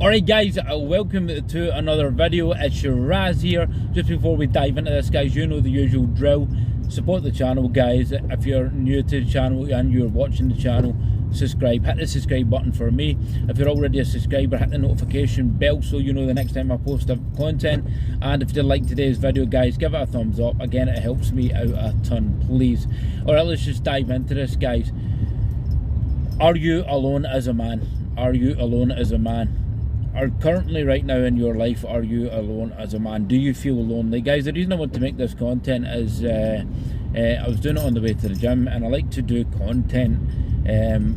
Alright guys, welcome to another video. It's your Raz here. Just before we dive into this, guys, you know the usual drill. Support the channel, guys. If you're new to the channel and you're watching the channel, subscribe. Hit the subscribe button for me. If you're already a subscriber, hit the notification bell so you know the next time I post content. And if you did like today's video, guys, give it a thumbs up. Again, it helps me out a ton, please. Alright, let's just dive into this, guys. Are you alone as a man? Are you alone as a man? Are currently right now in your life, are you alone as a man? Do you feel lonely? Guys, the reason I want to make this content is I was doing it on the way to the gym, and I like to do content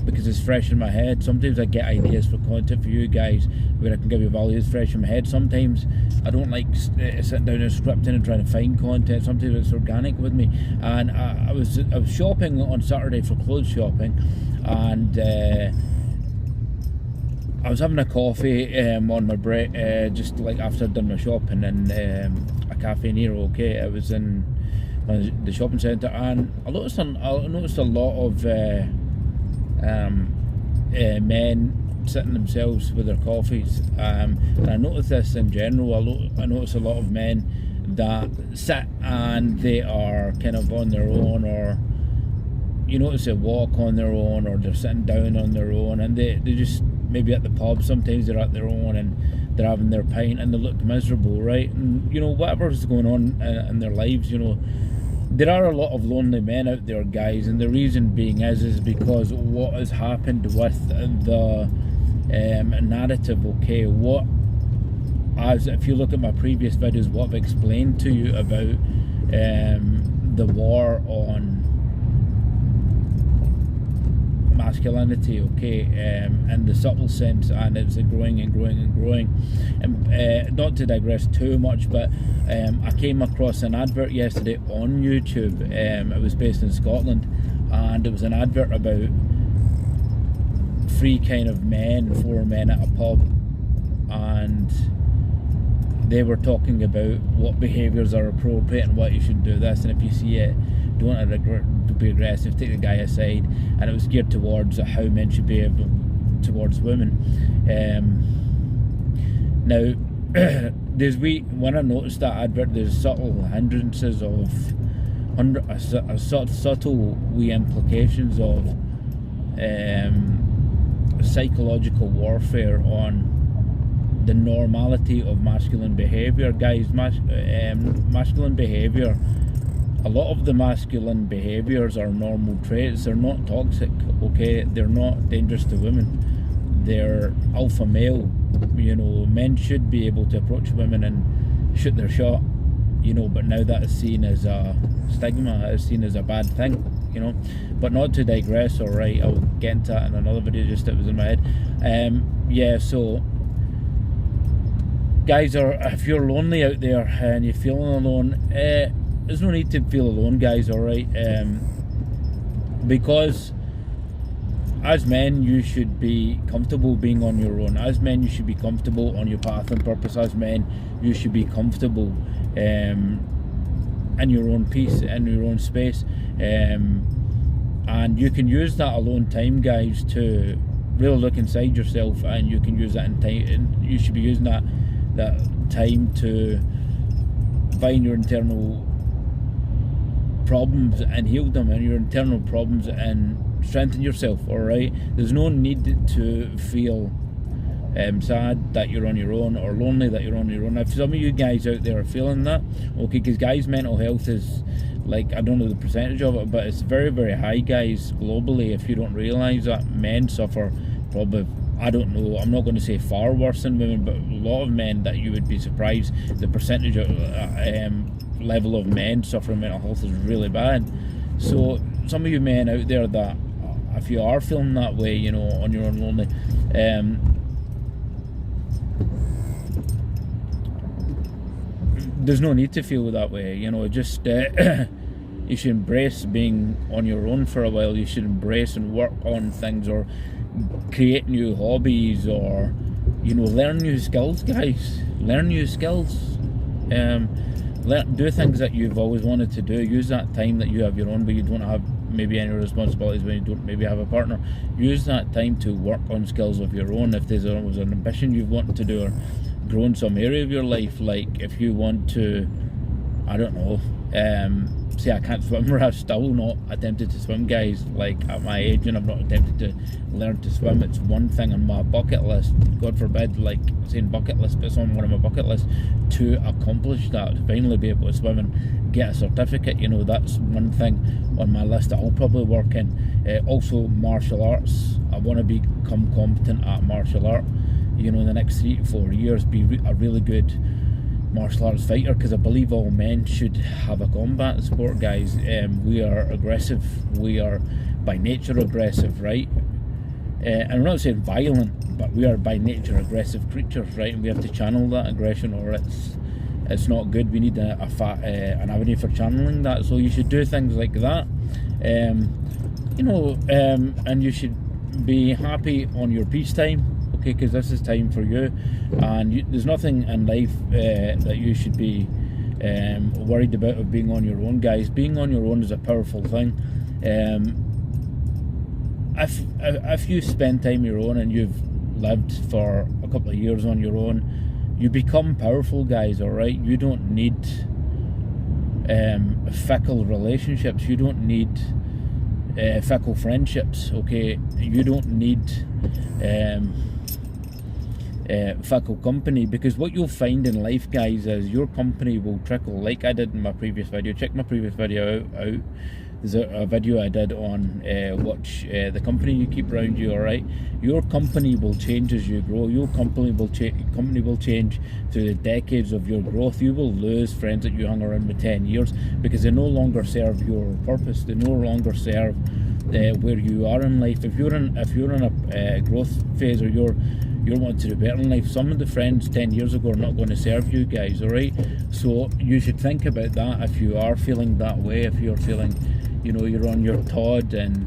because it's fresh in my head. Sometimes I get ideas for content for you guys where I can give you value. It's fresh in my head. Sometimes I don't like sitting down and scripting and trying to find content. Sometimes it's organic with me. And I was shopping on Saturday for clothes shopping, and I was having a coffee on my break, just like after I'd done my shopping in a Cafe Nero. Okay, it was in the shopping centre, and I noticed a lot of men sitting themselves with their coffees, and I noticed this in general. I noticed a lot of men that sit and they are kind of on their own, or you notice they walk on their own, or they're sitting down on their own, and they just maybe at the pub. Sometimes they're at their own and they're having their pint and they look miserable, right? And you know, whatever's going on in their lives, you know, there are a lot of lonely men out there, guys, and the reason being is because what has happened with the narrative. Okay, if you look at my previous videos, what I've explained to you about the war on masculinity, okay, in the subtle sense, and it's growing and growing and growing. And not to digress too much, but I came across an advert yesterday on YouTube. It was based in Scotland, and it was an advert about four men at a pub, and they were talking about what behaviours are appropriate and what you should do this, and if you see it, don't be aggressive, take the guy aside. And it was geared towards how men should behave towards women. Now when I noticed that advert, there's subtle hindrances of subtle wee implications of psychological warfare on the normality of masculine behaviour, guys. Masculine behaviour, a lot of the masculine behaviours are normal traits. They're not toxic, okay? They're not dangerous to women. They're alpha male. You know, men should be able to approach women and shoot their shot, you know, but now that is seen as a stigma, it's seen as a bad thing, you know. But not to digress, alright, I'll get into that in another video, just it was in my head. Yeah, so guys, if you're lonely out there and you're feeling alone, there's no need to feel alone, guys, alright? Because as men, you should be comfortable being on your own. As men, you should be comfortable on your path and purpose. As men, you should be comfortable in your own peace, in your own space. And you can use that alone time, guys, to really look inside yourself, and you can use that in time. And you should be using that time to find your internal problems and heal them, and your internal problems, and strengthen yourself, alright? There's no need to feel sad that you're on your own, or lonely that you're on your own. If some of you guys out there are feeling that, okay, because guys, mental health is, like, I don't know the percentage of it, but it's very, very high, guys, globally. If you don't realise that, men suffer probably, I don't know, I'm not going to say far worse than women, but a lot of men that you would be surprised the percentage of level of men suffering mental health is really bad. So some of you men out there, that if you are feeling that way, you know, on your own lonely, there's no need to feel that way, you know. Just you should embrace being on your own for a while. You should embrace and work on things, or create new hobbies, or, you know, learn new skills, guys. Learn new skills. Do things that you've always wanted to do. Use that time that you have your own, but you don't have maybe any responsibilities, when you don't maybe have a partner, use that time to work on skills of your own. If there's was an ambition you want to do or grow in some area of your life, like if you want to, I don't know, say I can't swim, or I've still not attempted to swim, guys, like at my age, and I've not attempted to learn to swim. It's one thing on my bucket list, God forbid, like saying bucket list, but it's on one of my bucket lists to accomplish that, to finally be able to swim and get a certificate. You know, that's one thing on my list that I'll probably work in. Also martial arts, I want to become competent at martial art, you know, in the next 3 to 4 years, be a really good martial arts fighter, because I believe all men should have a combat sport, guys. We are aggressive, we are by nature aggressive, right? And I'm not saying violent, but we are by nature aggressive creatures, right? And we have to channel that aggression, or it's not good. We need an avenue for channeling that. So you should do things like that, you know, and you should be happy on your peacetime. Okay, because this is time for you, and there's nothing in life that you should be worried about of being on your own, guys. Being on your own is a powerful thing. If you spend time on your own and you've lived for a couple of years on your own, you become powerful, guys. All right, you don't need fickle relationships. You don't need fickle friendships. Okay, you don't need fickle company, because what you'll find in life, guys, is your company will trickle, like I did in my previous video. Check my previous video out. There's a video I did on watch the company you keep around you. All right, your company will change as you grow. Your company will change through the decades of your growth. You will lose friends that you hung around with 10 years because they no longer serve your purpose. They no longer serve where you are in life. If you're in a growth phase, or you're wanting to do better in life, some of the friends 10 years ago are not going to serve you, guys. All right, so you should think about that. If you are feeling that way, if you're feeling, you know, you're on your Todd, and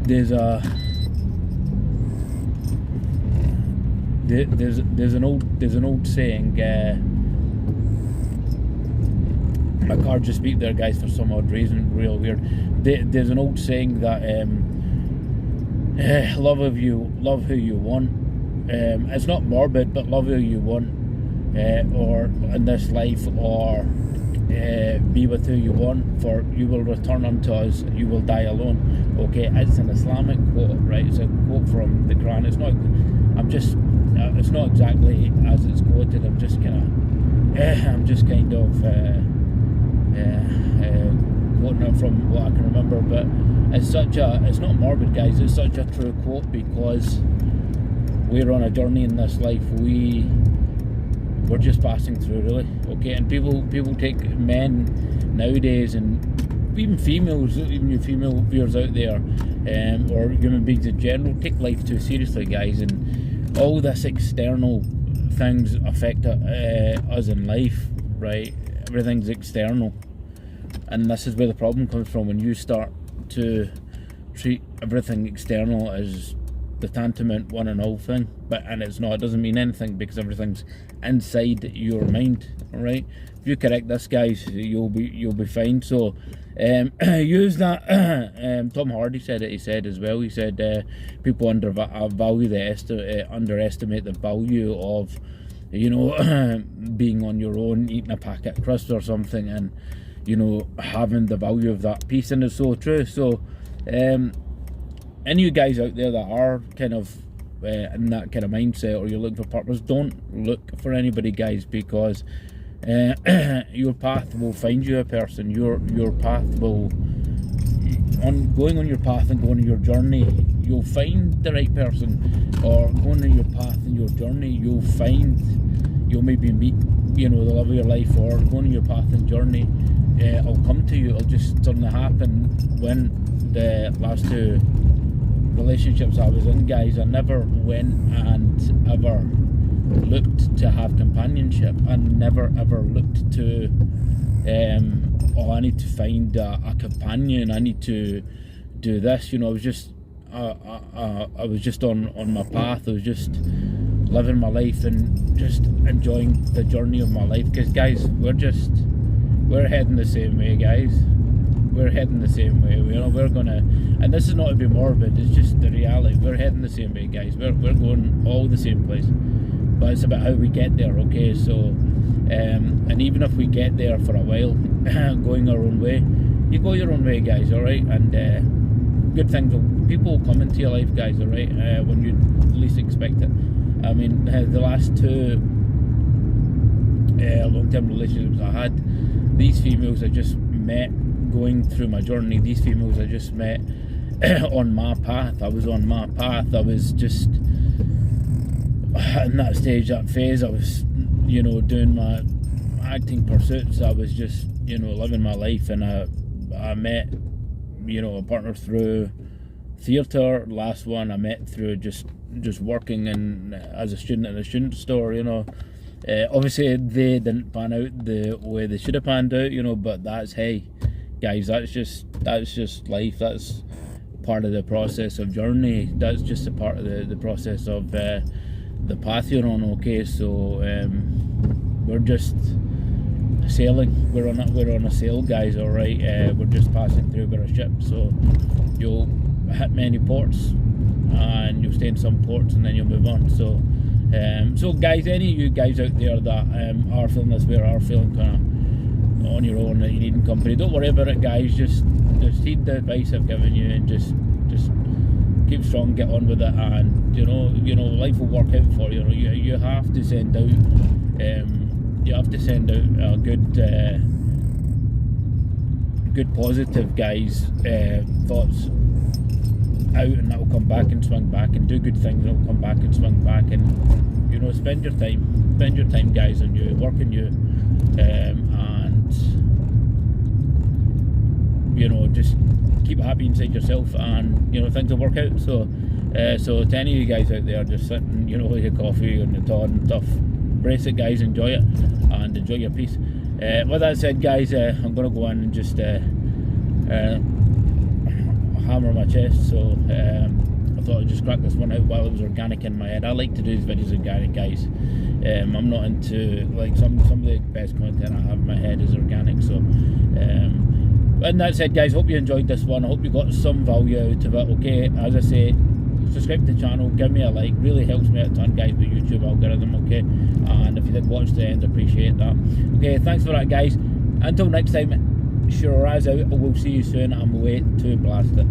there's an old saying. My car just beeped there, guys, for some odd reason, real weird. There's an old saying that love who you want. It's not morbid, but love who you want, or in this life, or be with who you want, for you will return unto us, you will die alone. Okay, it's an Islamic quote, right? It's a quote from the Quran. It's not exactly as it's quoted. I'm just kind of quoting it from what I can remember, but it's not morbid, guys. It's such a true quote, because we're on a journey in this life. We're just passing through, really. Okay, and people take men nowadays, and even females, even you female viewers out there, or human beings in general, take life too seriously, guys, and all this external things affect us in life, right? Everything's external, and this is where the problem comes from, when you start to treat everything external as the tantamount one and all thing, and it's not. It doesn't mean anything, because everything's inside your mind. All right, if you correct this, guys, you'll be fine. So use that. Tom Hardy said it. He said as well. He said people underestimate the value of, you know, being on your own, eating a packet of crisps or something, and, you know, having the value of that peace. And it's so true. So any of you guys out there that are kind of in that kind of mindset, or you're looking for purpose, don't look for anybody, guys, because your path will find you a person. Your path will, going on your path and going on your journey, you'll find the right person. Or going on your path and your journey, you'll maybe meet, you know, the love of your life. Or going on your path and journey, it'll come to you. It'll just suddenly happen. When the last 2 relationships I was in, guys, I never went and ever looked to have companionship. I never ever looked to I need to find a companion, I need to do this, you know. I was just on my path. I was just living my life and just enjoying the journey of my life, because, guys, we're heading the same way, guys. we're heading the same way. We're gonna, and this is not to be morbid, it's just the reality. We're heading the same way, guys. We're going all the same place, but it's about how we get there. Okay, so and even if we get there for a while, going our own way, you go your own way, guys. All right, and good things people will come into your life, guys. All right, when you least expect it. I mean, the last two long-term relationships I had, these females I just met going through my journey. These females I just met on my path. I was on my path. I was just in that stage, that phase. I was, doing my acting pursuits. I was just, living my life, and I met, a partner through theatre. Last one I met through just working as a student in a student store. Obviously they didn't pan out the way they should have panned out, but that's, hey guys, that's just life. That's part of the process of journey. That's just a part of the process of the path you're on. Okay, so we're just sailing. We're on a sail, guys. All right, we're just passing through with a ship. So you'll hit many ports, and you'll stay in some ports, and then you'll move on. So so guys, any of you guys out there that are feeling this way, or are feeling kind of on your own, that you need company, don't worry about it, guys. Just heed the advice I've given you, and just keep strong, get on with it, and life will work out for you. You have to send out a good positive, guys, thoughts out, and that will come back and swing back, and do good things, and it will come back and swing back. And spend your time, guys, on you, work on you, and just keep happy inside yourself, and things will work out. So so to any of you guys out there just sitting, with your coffee and your Todd and stuff, brace it, guys, enjoy it, and enjoy your peace. With that said, guys, I'm gonna go in and just hammer my chest. So I thought I'd just crack this one out while it was organic in my head. I like to do these videos organic, guys. I'm not into, like, some of the best content I have in my head is organic. So and that said, guys, hope you enjoyed this one. I hope you got some value out of it. Okay, as I say, subscribe to the channel, give me a like, really helps me out a ton, guys, with YouTube algorithm. Okay, and if you did watch the end, appreciate that. Okay, thanks for that, guys. Until next time, Shiraz out. We'll see you soon. I'm away to blast it.